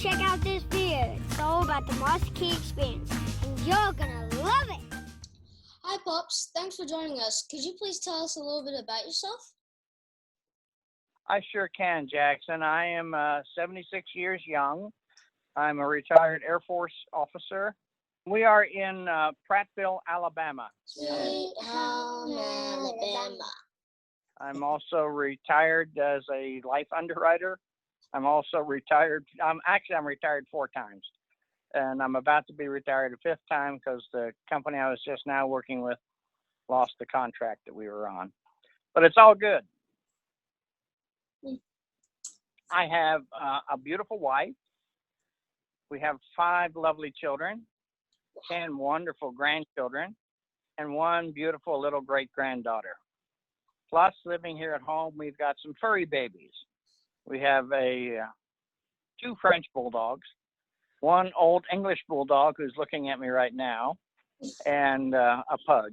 check out this video. It's all about the Master Key experience, and you're gonna love it. Hi, Pops. Thanks for joining us. Could you please tell us a little bit about yourself? I sure can, Jackson. I am 76 years young. I'm a retired Air Force officer. We are in Prattville, Alabama. Sweet home Alabama. I'm also retired as a life underwriter. I'm also retired. I'm retired 4 times. And I'm about to be retired a 5th time because the company I was just now working with lost the contract that we were on. But it's all good. I have a beautiful wife. We have 5 lovely children, 10 wonderful grandchildren, and 1 beautiful little great-granddaughter. Plus, living here at home, we've got some furry babies. We have 2 French bulldogs, 1 old English bulldog who's looking at me right now, and a pug,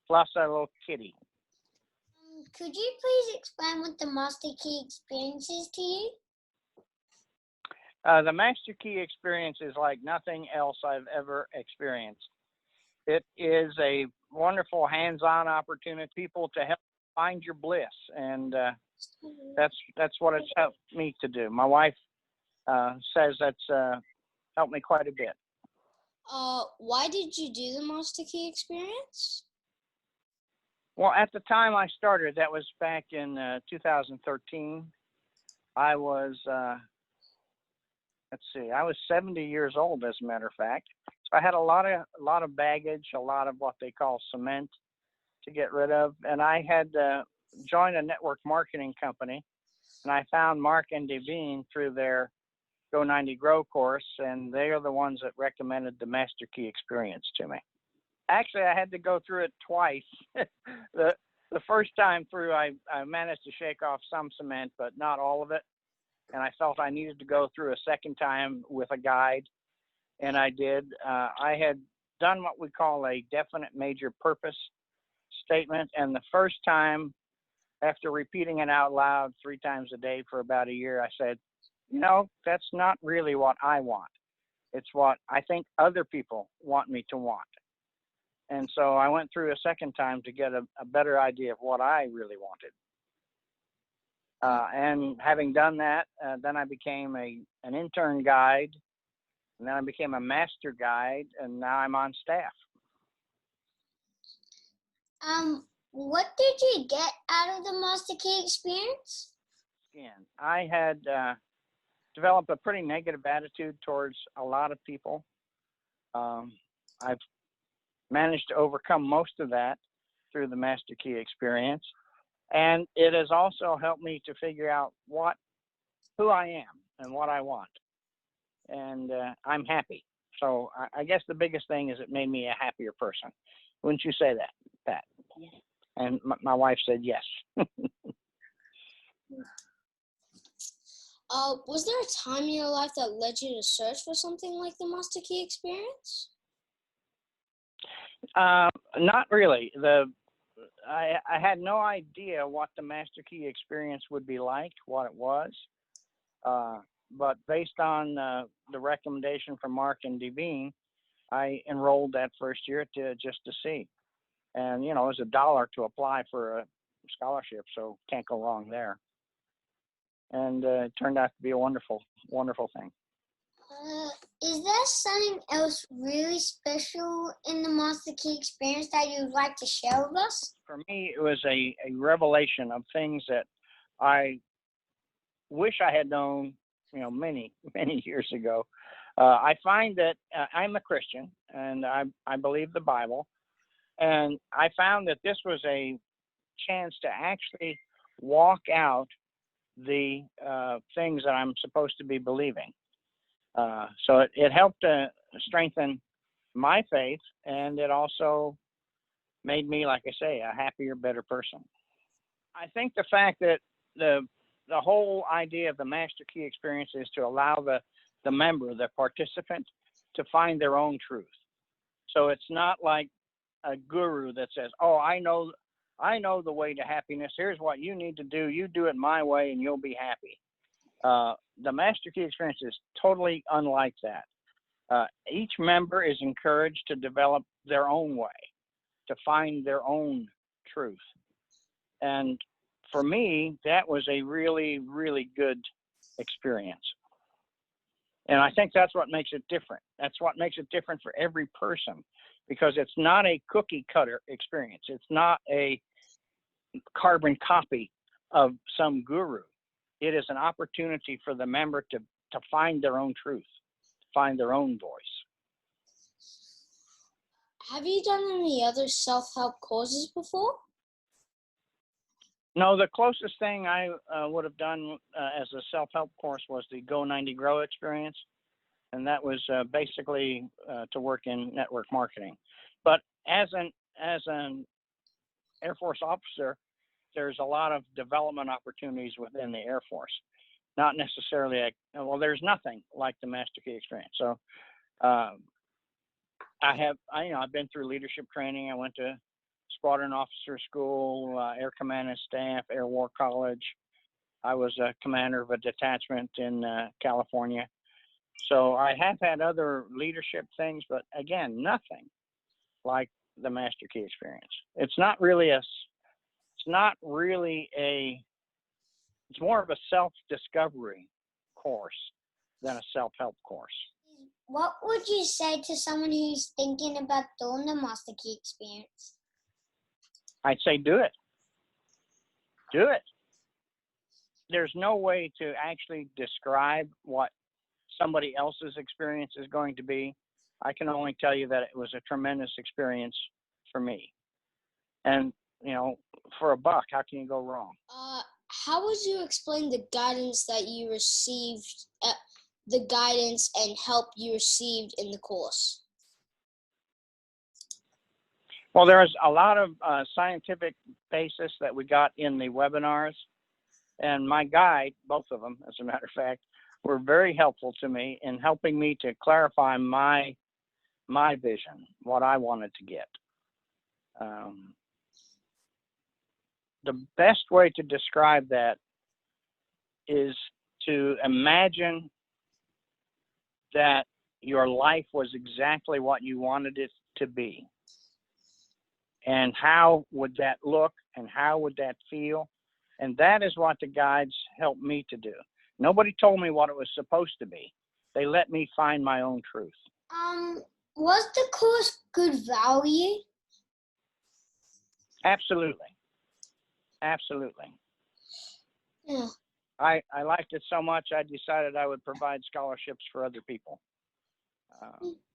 plus a little kitty. Could you please explain what the Master Key experience is to you? The Master Key experience is like nothing else I've ever experienced. It is a wonderful hands-on opportunity for people to help find your bliss, and that's what it's helped me to do. My wife says that's helped me quite a bit. Why did you do the Master Key experience? Well, at the time I started, that was back in 2013. I was, I was 70 years old, as a matter of fact. So I had a lot of baggage, a lot of what they call cement to get rid of, and I had joined a network marketing company, and I found Mark and Devine through their Go 90 Grow course, and they are the ones that recommended the Master Key experience to me. Actually, I had to go through it twice. The first time through, I managed to shake off some cement, but not all of it. And I felt I needed to go through a second time with a guide, and I did. I had done what we call a definite major purpose statement, and the first time, after repeating it out loud 3 times a day for about a year, I said, that's not really what I want. It's what I think other people want me to want. And so I went through a second time to get a better idea of what I really wanted. And having done that, then I became an intern guide, and then I became a master guide, and now I'm on staff. What did you get out of the Master Key experience? Again, I had developed a pretty negative attitude towards a lot of people. I've managed to overcome most of that through the Master Key experience. And it has also helped me to figure out who I am and what I want. And I'm happy. So I guess the biggest thing is it made me a happier person. Wouldn't you say that, Pat? Yes. And my wife said yes. Was there a time in your life that led you to search for something like the Master Key experience? Not really. I had no idea what the Master Key experience would be like, what it was. But based on the recommendation from Mark and Devine, I enrolled that first year just to see. And, it was $1 to apply for a scholarship, so can't go wrong there. And it turned out to be a wonderful, wonderful thing. Is there something else really special in the Master Key experience that you'd like to share with us? For me, it was a revelation of things that I wish I had known, many, many years ago. I find that I'm a Christian, and I believe the Bible. And I found that this was a chance to actually walk out the things that I'm supposed to be believing. So it helped to strengthen my faith, and it also made me, like I say, a happier, better person. I think the fact that the whole idea of the Master Key experience is to allow the member, the participant, to find their own truth. So it's not like a guru that says, "Oh, I know the way to happiness. Here's what you need to do. You do it my way, and you'll be happy." The Master Key experience is totally unlike that. Each member is encouraged to develop their own way, to find their own truth. And for me, that was a really, really good experience. And I think that's what makes it different. That's what makes it different for every person, because it's not a cookie cutter experience. It's not a carbon copy of some guru. It is an opportunity for the member to find their own truth, find their own voice. Have you done any other self-help courses before? No, the closest thing I would have done as a self-help course was the Go 90 Grow experience, and that was basically to work in network marketing. But as an Air Force officer, there's a lot of development opportunities within the Air Force. Not necessarily, there's nothing like the Master Key experience. So I've been through leadership training. I went to Squadron Officer School, Air Command and Staff, Air War College. I was a commander of a detachment in California. So I have had other leadership things, but again, nothing like the Master Key experience. It's more of a self-discovery course than a self-help course. What would you say to someone who's thinking about doing the Master Key experience? I'd say do it. Do it. There's no way to actually describe what somebody else's experience is going to be. I can only tell you that it was a tremendous experience for me. And, for a buck, how can you go wrong? How would you explain the guidance that you received, the guidance and help you received in the course? Well, there's a lot of scientific basis that we got in the webinars, and my guide, both of them, as a matter of fact, were very helpful to me in helping me to clarify my vision, what I wanted to get. The best way to describe that is to imagine that your life was exactly what you wanted it to be. And how would that look and how would that feel? And that is what the guides helped me to do. Nobody told me what it was supposed to be. They let me find my own truth. Was the course good value? Absolutely. Absolutely. Yeah. I liked it so much, I decided I would provide scholarships for other people.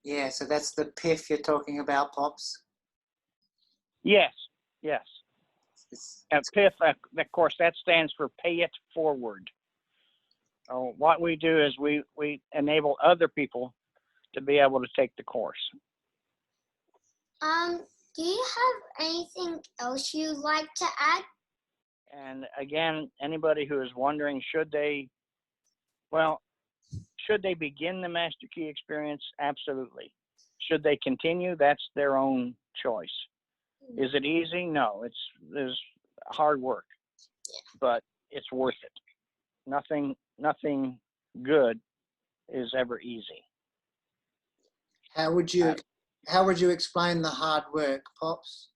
Yeah, so that's the PIF you're talking about, Pops? Yes. PIF, of course, that stands for Pay It Forward. What we do is we enable other people to be able to take the course. Do you have anything else you'd like to add? And again, anybody who is wondering, should they begin the Master Key experience? Absolutely. Should they continue? That's their own choice. Is it easy? No, there's hard work, but it's worth it. Nothing good is ever easy. How would you explain the hard work, Pops?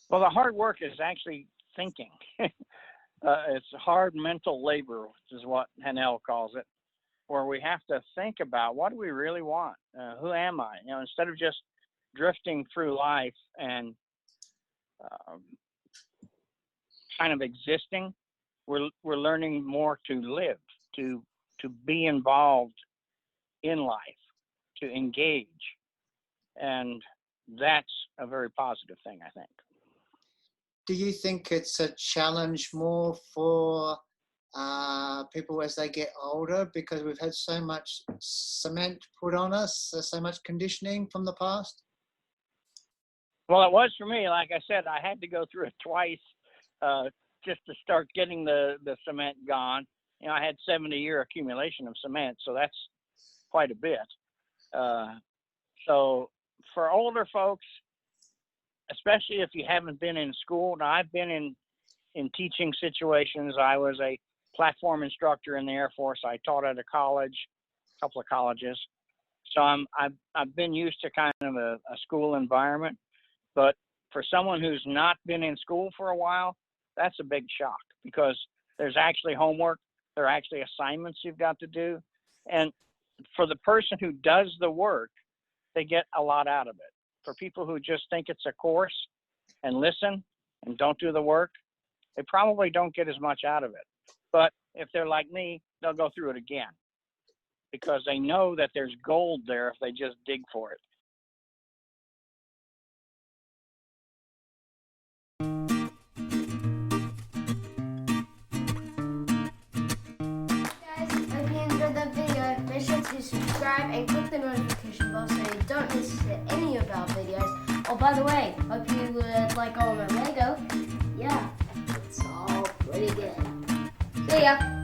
Well, the hard work is actually thinking. It's hard mental labor, which is what Hanel calls it, where we have to think about, what do we really want? Who am I? Instead of just drifting through life and kind of existing, we're learning more to live, to be involved in life, to engage, and that's a very positive thing, I think. Do you think it's a challenge more for people as they get older, because we've had so much cement put on us, so much conditioning from the past? Well, it was for me. Like I said, I had to go through it twice just to start getting the cement gone. I had 70-year accumulation of cement, so that's quite a bit. So for older folks, especially if you haven't been in school, now I've been in teaching situations. I was a platform instructor in the Air Force. I taught at a college, a couple of colleges. So I've been used to kind of a school environment. But for someone who's not been in school for a while, that's a big shock because there's actually homework. There are actually assignments you've got to do. And for the person who does the work, they get a lot out of it. For people who just think it's a course and listen and don't do the work, they probably don't get as much out of it. But if they're like me, they'll go through it again because they know that there's gold there if they just dig for it. Guys, if you enjoyed that video, make sure to subscribe and click the notification bell so you don't miss any of our videos. Oh, by the way, hope you would like all of my Lego. Yeah, it's all pretty good. See ya!